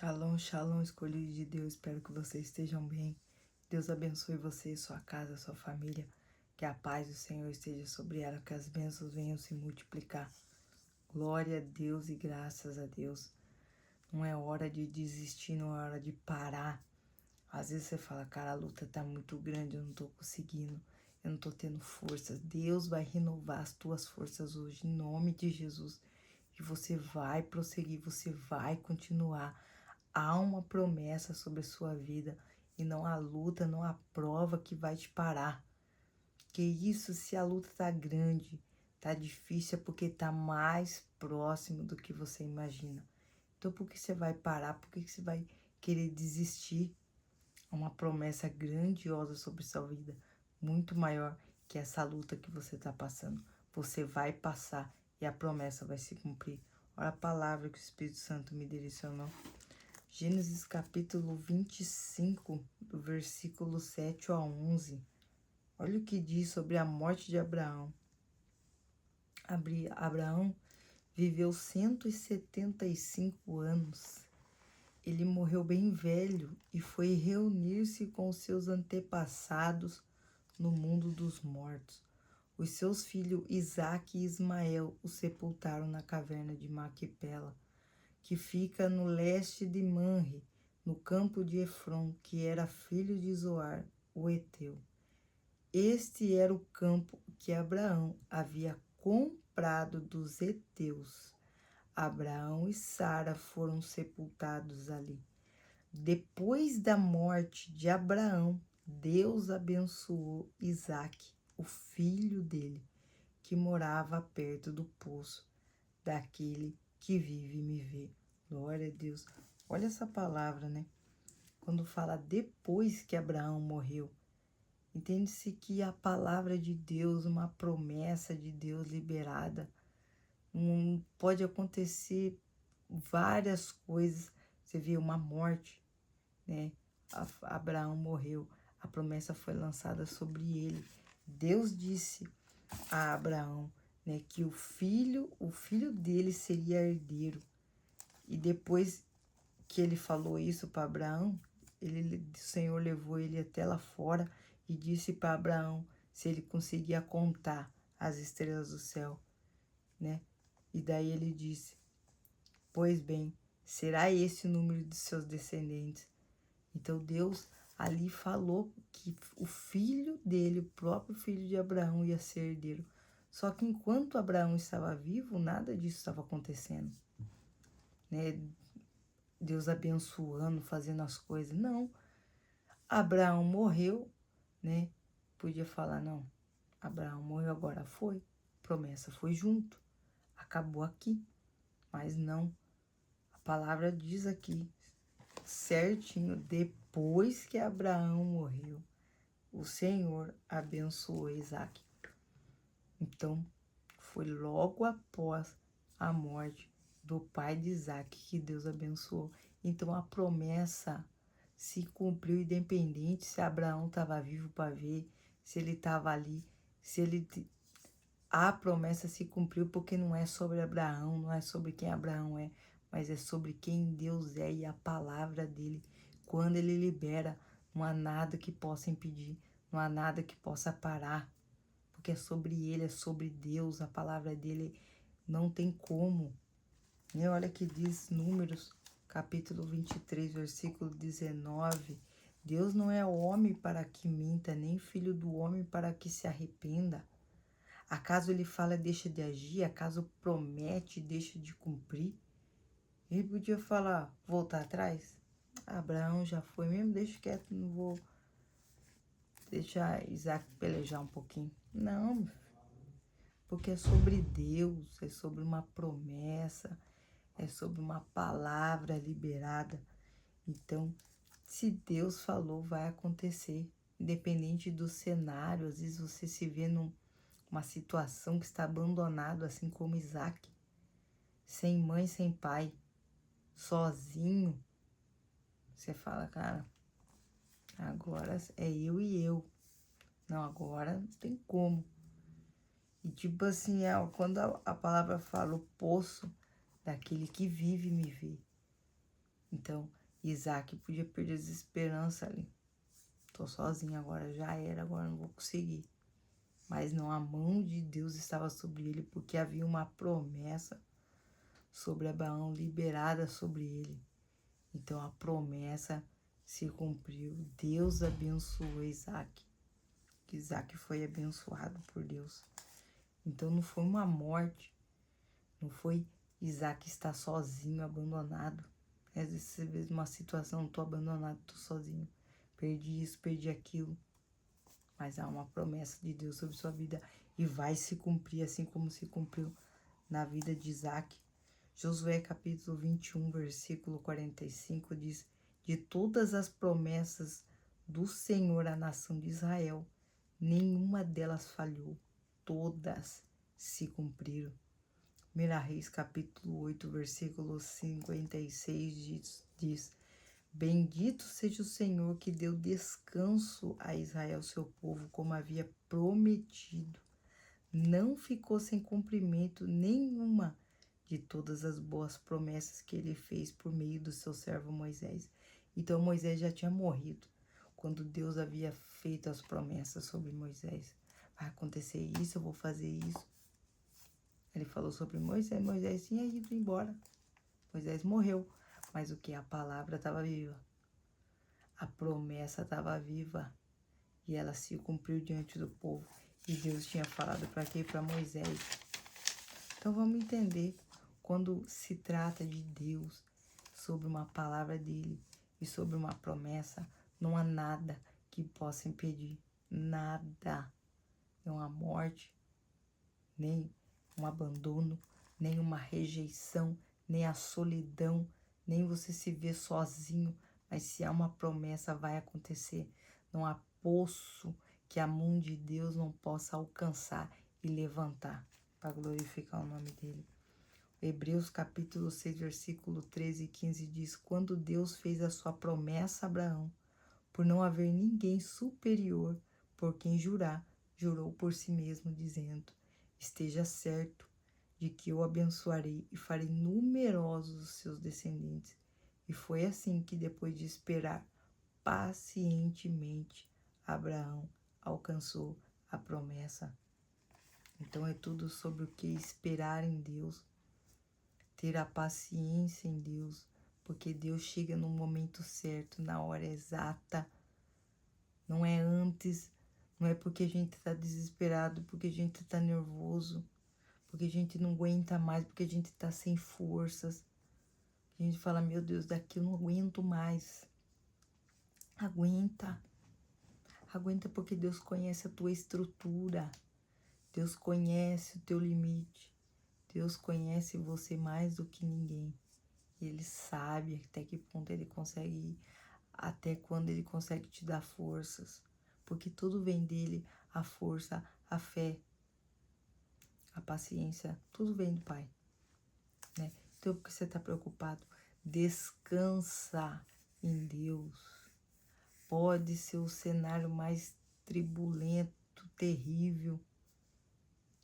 Shalom, shalom, escolhido de Deus. Espero que vocês estejam bem. Deus abençoe você, sua casa, sua família. Que a paz do Senhor esteja sobre ela, que as bênçãos venham se multiplicar. Glória a Deus e graças a Deus. Não é hora de desistir, não é hora de parar. Às vezes você fala, cara, a luta tá muito grande, eu não tô conseguindo, eu não tô tendo forças. Deus vai renovar as tuas forças hoje, em nome de Jesus. E você vai prosseguir, você vai continuar. Há uma promessa sobre a sua vida e não há luta, não há prova que vai te parar. Que isso, se a luta tá grande, tá difícil, é porque tá mais próximo do que você imagina. Então por que você vai parar? Por que você vai querer desistir? Há uma promessa grandiosa sobre sua vida, muito maior que essa luta que você tá passando. Você vai passar e a promessa vai se cumprir. Olha a palavra que o Espírito Santo me direcionou. Gênesis capítulo 25, do versículo 7 a 11. Olha o que diz sobre a morte de Abraão. Abraão viveu 175 anos. Ele morreu bem velho e foi reunir-se com seus antepassados no mundo dos mortos. Os seus filhos Isaque e Ismael o sepultaram na caverna de Maquipela, que fica no leste de Manre, no campo de Efron, que era filho de Zoar, o Eteu. Este era o campo que Abraão havia comprado dos heteus. Abraão e Sara foram sepultados ali. Depois da morte de Abraão, Deus abençoou Isaque, o filho dele, que morava perto do poço daquele que vive e me vê. Glória a Deus. Olha essa palavra, né? Quando fala depois que Abraão morreu, entende-se que a palavra de Deus, uma promessa de Deus liberada, pode acontecer várias coisas. Você vê uma morte, né? Abraão morreu, a promessa foi lançada sobre ele. Deus disse a Abraão, né, que o filho dele seria herdeiro. E depois que ele falou isso para Abraão, o Senhor levou ele até lá fora e disse para Abraão se ele conseguia contar as estrelas do céu, né? E daí ele disse: pois bem, será esse o número de seus descendentes. Então Deus ali falou que o filho dele, o próprio filho de Abraão, ia ser herdeiro. Só que enquanto Abraão estava vivo, nada disso estava acontecendo, né? Deus abençoando, fazendo as coisas. Não. Abraão morreu, né? Podia falar, não, Abraão morreu, agora foi. Promessa foi junto. Acabou aqui. Mas não. A palavra diz aqui, certinho, depois que Abraão morreu, o Senhor abençoou Isaque. Então, foi logo após a morte do pai de Isaque que Deus abençoou. Então, a promessa se cumpriu independente se Abraão estava vivo para ver, se ele estava ali, a promessa se cumpriu porque não é sobre Abraão, não é sobre quem Abraão é, mas é sobre quem Deus é e a palavra dele. Quando ele libera, não há nada que possa impedir, não há nada que possa parar, porque é sobre ele, é sobre Deus, a palavra dele não tem como. E olha que diz Números, capítulo 23, versículo 19. Deus não é homem para que minta, nem filho do homem para que se arrependa. Acaso ele fala, deixa de agir? Acaso promete, deixa de cumprir? Ele podia falar, voltar atrás? Abraão já foi mesmo, deixa quieto, não vou deixar Isaac pelejar um pouquinho. Não, porque é sobre Deus, é sobre uma promessa, é sobre uma palavra liberada. Então, se Deus falou, vai acontecer. Independente do cenário, às vezes você se vê numa situação que está abandonado, assim como Isaac, sem mãe, sem pai, sozinho. Você fala, cara, agora é eu e eu. Não, agora não tem como. E tipo assim, quando a palavra fala o poço daquele que vive e me vê. Então, Isaac podia perder as esperanças ali. Tô sozinho agora, já era, agora não vou conseguir. Mas não, a mão de Deus estava sobre ele, porque havia uma promessa sobre Abraão liberada sobre ele. Então a promessa se cumpriu. Deus abençoou Isaac. Isaac foi abençoado por Deus. Então não foi uma morte, não foi Isaac estar sozinho, abandonado. Às vezes você vê uma situação, tô abandonado, tô sozinho. Perdi isso, perdi aquilo. Mas há uma promessa de Deus sobre sua vida e vai se cumprir assim como se cumpriu na vida de Isaac. Josué capítulo 21, versículo 45 diz: de todas as promessas do Senhor à nação de Israel, nenhuma delas falhou, todas se cumpriram. 1 Reis capítulo 8, versículo 56 diz: bendito seja o Senhor que deu descanso a Israel, seu povo, como havia prometido. Não ficou sem cumprimento nenhuma de todas as boas promessas que ele fez por meio do seu servo Moisés. Então Moisés já tinha morrido quando Deus havia feito as promessas sobre Moisés. Vai acontecer isso, eu vou fazer isso. Ele falou sobre Moisés, Moisés tinha ido embora. Moisés morreu, mas o que? A palavra estava viva. A promessa estava viva e ela se cumpriu diante do povo. E Deus tinha falado para quê? Para Moisés. Então vamos entender, quando se trata de Deus, sobre uma palavra dele e sobre uma promessa, não há nada que possa impedir. Nada. Não há morte, nem um abandono, nem uma rejeição, nem a solidão, nem você se ver sozinho. Mas se há uma promessa, vai acontecer. Não há poço que a mão de Deus não possa alcançar e levantar para glorificar o nome dele. Hebreus capítulo 6, versículo 13 e 15 diz: quando Deus fez a sua promessa a Abraão, por não haver ninguém superior por quem jurar, jurou por si mesmo, dizendo: esteja certo de que eu abençoarei e farei numerosos os seus descendentes. E foi assim que, depois de esperar pacientemente, Abraão alcançou a promessa. Então é tudo sobre o que esperar em Deus, ter a paciência em Deus, porque Deus chega no momento certo, na hora exata. Não é antes, não é porque a gente está desesperado, porque a gente está nervoso, porque a gente não aguenta mais, porque a gente está sem forças. A gente fala, meu Deus, daqui eu não aguento mais. Aguenta. Aguenta porque Deus conhece a tua estrutura. Deus conhece o teu limite. Deus conhece você mais do que ninguém. E Ele sabe até que ponto Ele consegue ir, até quando Ele consegue te dar forças. Porque tudo vem dEle, a força, a fé, a paciência, tudo vem do Pai. Né? Então, por que você está preocupado? Descansa em Deus. Pode ser o cenário mais tribulento, terrível.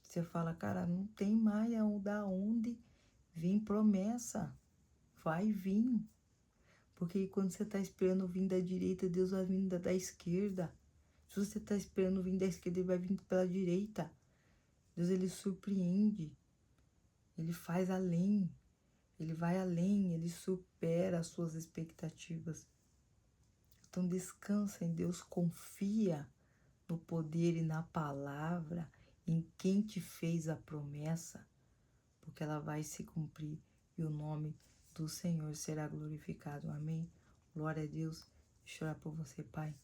Você fala, cara, não tem mais da onde vir promessa. Vai vir. Porque quando você está esperando vir da direita, Deus vai vir da esquerda. Se você está esperando vir da esquerda, Ele vai vir pela direita. Deus, Ele surpreende. Ele faz além. Ele vai além. Ele supera as suas expectativas. Então descansa em Deus, confia no poder e na palavra, em quem te fez a promessa, porque ela vai se cumprir e o nome do Senhor será glorificado. Amém? Glória a Deus. Deixa eu orar por você, Pai.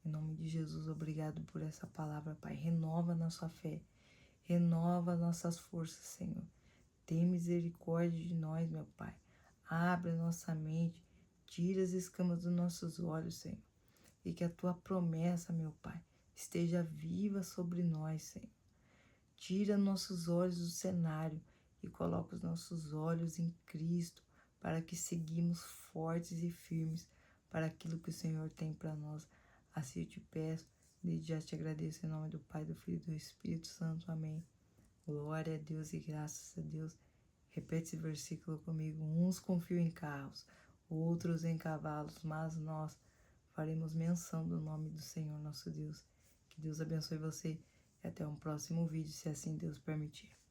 Em nome de Jesus, obrigado por essa palavra, Pai. Renova nossa fé, renova nossas forças, Senhor. Tem misericórdia de nós, meu Pai. Abre a nossa mente, tira as escamas dos nossos olhos, Senhor. E que a tua promessa, meu Pai, esteja viva sobre nós, Senhor. Tira nossos olhos do cenário e coloca os nossos olhos em Cristo, para que seguimos fortes e firmes para aquilo que o Senhor tem para nós. Assim eu te peço, desde já te agradeço em nome do Pai, do Filho e do Espírito Santo. Amém. Glória a Deus e graças a Deus. Repete esse versículo comigo. Uns confiam em carros, outros em cavalos, mas nós faremos menção do nome do Senhor nosso Deus. Que Deus abençoe você e até um próximo vídeo, se assim Deus permitir.